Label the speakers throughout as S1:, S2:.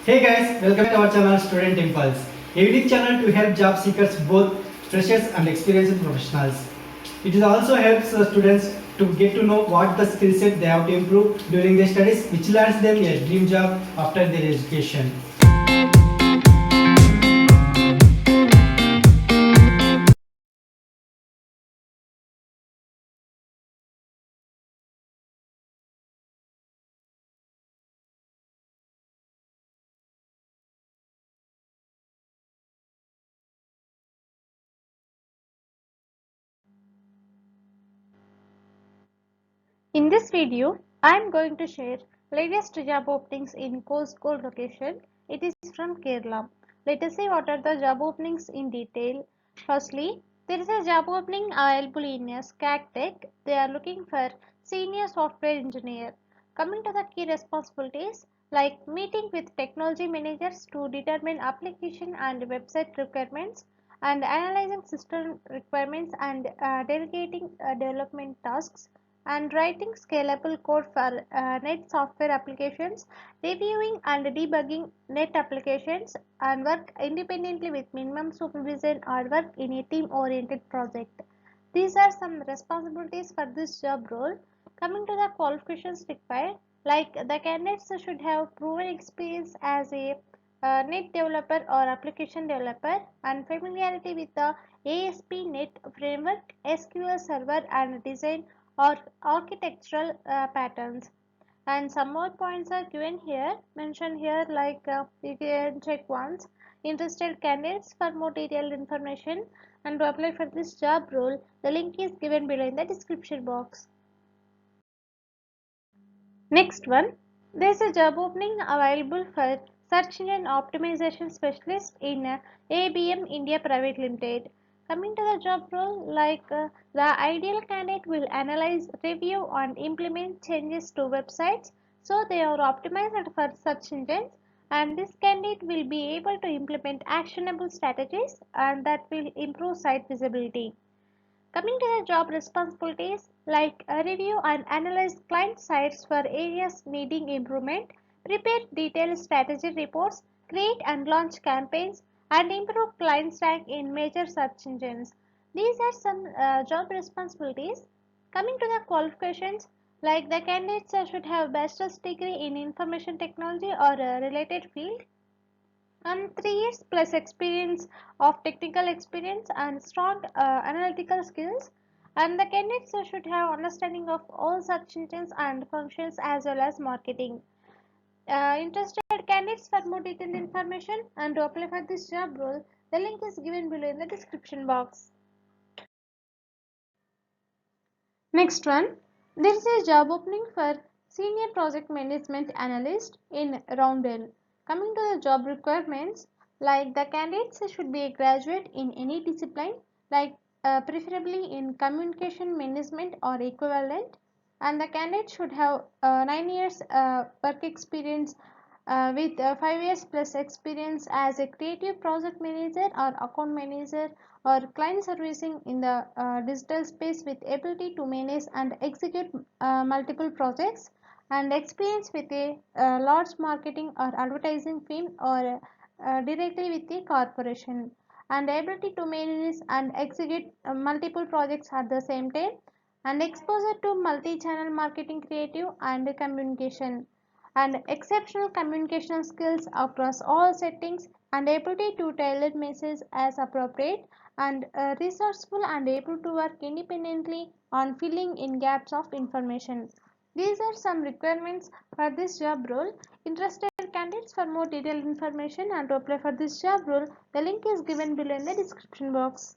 S1: Hey guys, welcome to our channel Student Impulse, a unique channel to help job seekers, both freshers and experienced professionals. It also helps students to get to know what the skill set they have to improve during their studies, which lands them a dream job after their education.
S2: In this video, I am going to share latest job openings in Kozhikode location. It is from Kerala. Let us see what are the job openings in detail. Firstly, there is a job opening available in Skagtech. They are looking for senior software engineer. Coming to the key responsibilities like meeting with technology managers to determine application and website requirements and analyzing system requirements and delegating development tasks and writing scalable code for net software applications, reviewing and debugging net applications, and work independently with minimum supervision or work in a team-oriented project. These are some responsibilities for this job role. Coming to the qualifications required, like the candidates should have proven experience as a net developer or application developer and familiarity with the ASP.NET framework, SQL Server and design or architectural patterns. And some more points are given here, mentioned here, like you can check once. Interested candidates for more detailed information and to apply for this job role, the link is given below in the description box. Next one, there is a job opening available for search engine optimization specialist in ABM India Private Limited. Coming to the job role, like the ideal candidate will analyze, review and implement changes to websites so they are optimized for search engines, and this candidate will be able to implement actionable strategies and that will improve site visibility. Coming to the job responsibilities, like review and analyze client sites for areas needing improvement, prepare detailed strategy reports, create and launch campaigns, and improve client rank in major search engines. These are some job responsibilities. Coming to the qualifications, like the candidates should have bachelor's degree in information technology or a related field, and 3 years plus experience of technical experience and strong analytical skills, and the candidates should have understanding of all search engines and functions as well as marketing. Interested candidates for more detailed information and to apply for this job role, the link is given below in the description box. Next one, there is a job opening for Senior Project Management Analyst in Roundel. Coming to the job requirements, like the candidates should be a graduate in any discipline, like preferably in communication management or equivalent, and the candidate should have 9 years work experience with 5 years plus experience as a creative project manager or account manager or client servicing in the digital space with ability to manage and execute multiple projects, and experience with a large marketing or advertising firm or directly with the corporation, and ability to manage and execute multiple projects at the same time, and exposure to multi-channel marketing, creative and communication, and exceptional communication skills across all settings, and ability to tailor messages as appropriate, and resourceful and able to work independently on filling in gaps of information. These are some requirements for this job role. Interested candidates for more detailed information and to apply for this job role, the link is given below in the description box.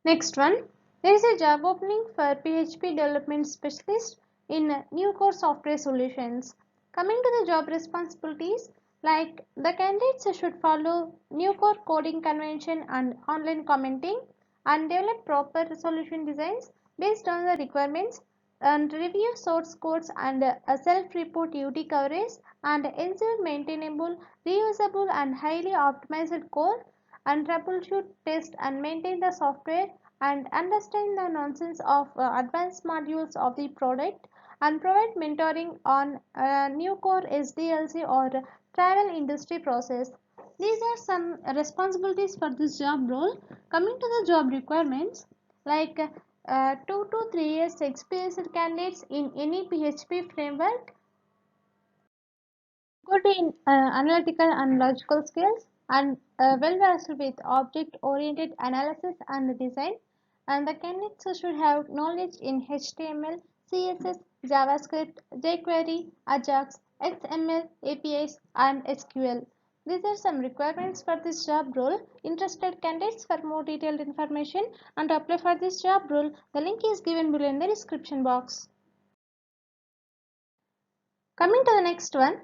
S2: Next one, there is a job opening for PHP development specialist in Newcore Software Solutions. Coming to the job responsibilities, like the candidates should follow Newcore coding convention and online commenting, and develop proper solution designs based on the requirements, and review source codes and self-report UT coverage, and ensure maintainable, reusable and highly optimized code, and troubleshoot, test and maintain the software, and understand the nonsense of advanced modules of the product, and provide mentoring on new core SDLC or travel industry process. These are some responsibilities for this job role. Coming to the job requirements, like 2 to 3 years experienced candidates in any PHP framework, good in analytical and logical skills, and well versed with object oriented analysis and design. And the candidates should have knowledge in HTML, CSS, JavaScript, jQuery, Ajax, XML, APIs, and SQL. These are some requirements for this job role. Interested candidates, for more detailed information and to apply for this job role, the link is given below in the description box. Coming to the next one,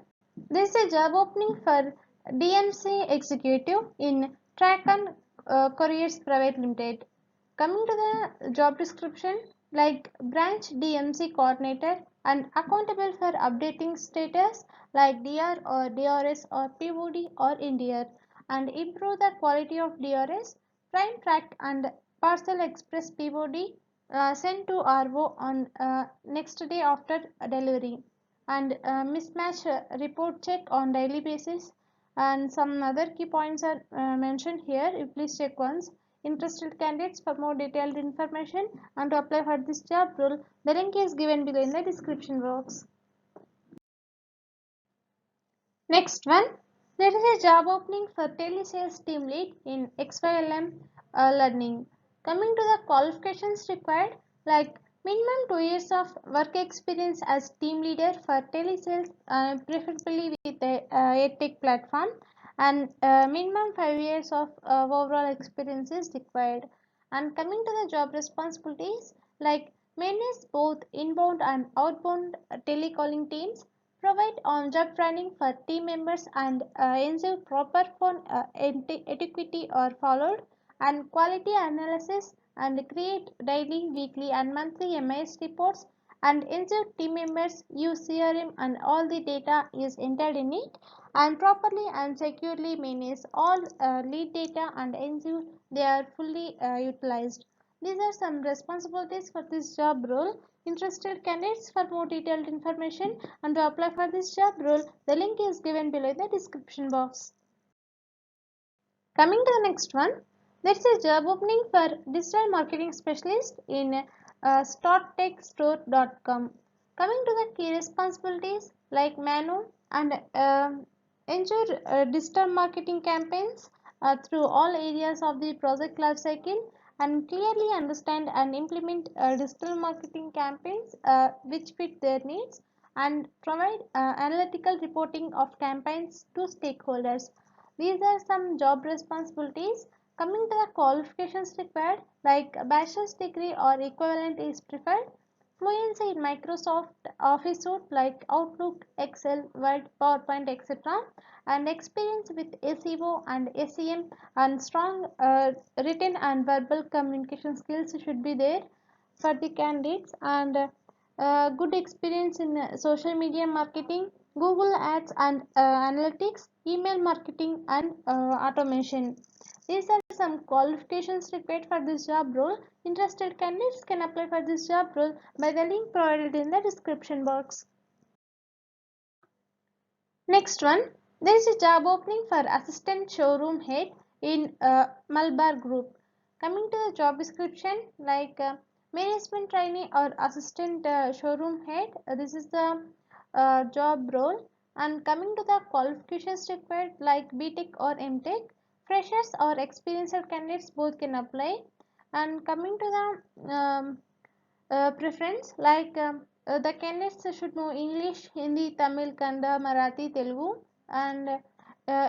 S2: there is a job opening for DMC executive in Track Couriers Private Limited. Coming to the job description, like branch DMC coordinator and accountable for updating status like DR or DRS or POD or INDIR, and improve the quality of DRS, prime track and parcel express POD sent to RO on next day after delivery, and mismatch report check on daily basis. And some other key points are mentioned here. You please check once. Interested candidates, for more detailed information and to apply for this job role, the link is given below in the description box. Next one, there is a job opening for telesales team lead in XYLM learning. Coming to the qualifications required, like minimum 2 years of work experience as team leader for telesales, preferably with a tech platform, and minimum 5 years of overall experience is required. And coming to the job responsibilities, like manage both inbound and outbound telecalling teams, provide on-job training for team members and ensure proper phone etiquette are followed, and quality analysis and create daily, weekly and monthly MIS reports, and ensure team members use CRM and all the data is entered in it, and properly and securely manage all lead data and ensure they are fully utilized. These are some responsibilities for this job role. Interested candidates, for more detailed information and to apply for this job role, the link is given below in the description box. Coming to the next one, there is a job opening for digital marketing specialist in starttechstore.com. Coming to the key responsibilities, like Manu and ensure digital marketing campaigns through all areas of the project lifecycle, and clearly understand and implement digital marketing campaigns which fit their needs, and provide analytical reporting of campaigns to stakeholders. These are some job responsibilities. Coming to the qualifications required, like a bachelor's degree or equivalent is preferred. Fluency in Microsoft Office suite like Outlook, Excel, Word, PowerPoint, etc. And experience with SEO and SEM, and strong written and verbal communication skills should be there for the candidates, and good experience in social media marketing, Google Ads and analytics, email marketing and automation. These are some qualifications required for this job role. Interested candidates can apply for this job role by the link provided in the description box. Next one, there is a job opening for assistant showroom head in Malabar Group. Coming to the job description, like management trainee or assistant showroom head, this is the job role. And coming to the qualifications required, like BTech or MTech, freshers or experienced candidates both can apply. And coming to the preference, like the candidates should know English, Hindi, Tamil, Kannada, Marathi, Telugu, and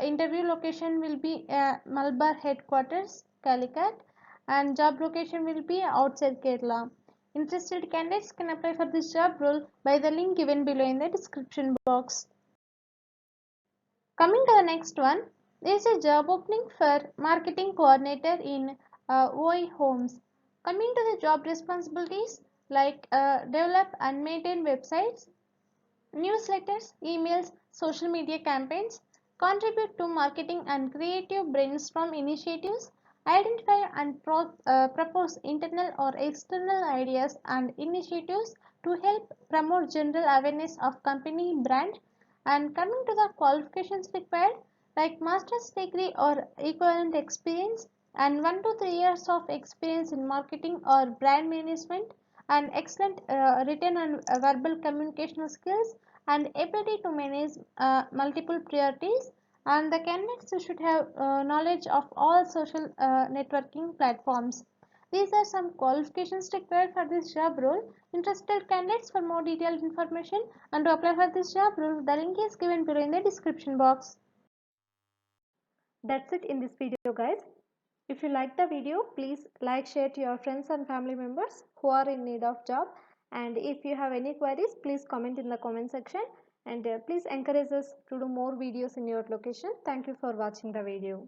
S2: interview location will be Malabar headquarters, Calicut, and job location will be outside Kerala. Interested candidates can apply for this job role by the link given below in the description box. Coming to the next one, there is a job opening for marketing coordinator in OI Homes. Coming to the job responsibilities, like develop and maintain websites, newsletters, emails, social media campaigns, contribute to marketing and creative brainstorm initiatives, identify and propose internal or external ideas and initiatives to help promote general awareness of company brand. And coming to the qualifications required, like master's degree or equivalent experience and 1 to 3 years of experience in marketing or brand management and excellent written and verbal communication skills and ability to manage multiple priorities, and the candidates should have knowledge of all social networking platforms. These are some qualifications required for this job role. Interested candidates, for more detailed information and to apply for this job role, the link is given below in the description box. That's it in this video, guys. If you like the video, please like, share to your friends and family members who are in need of job. And if you have any queries, please comment in the comment section. And please encourage us to do more videos in your location. Thank you for watching the video.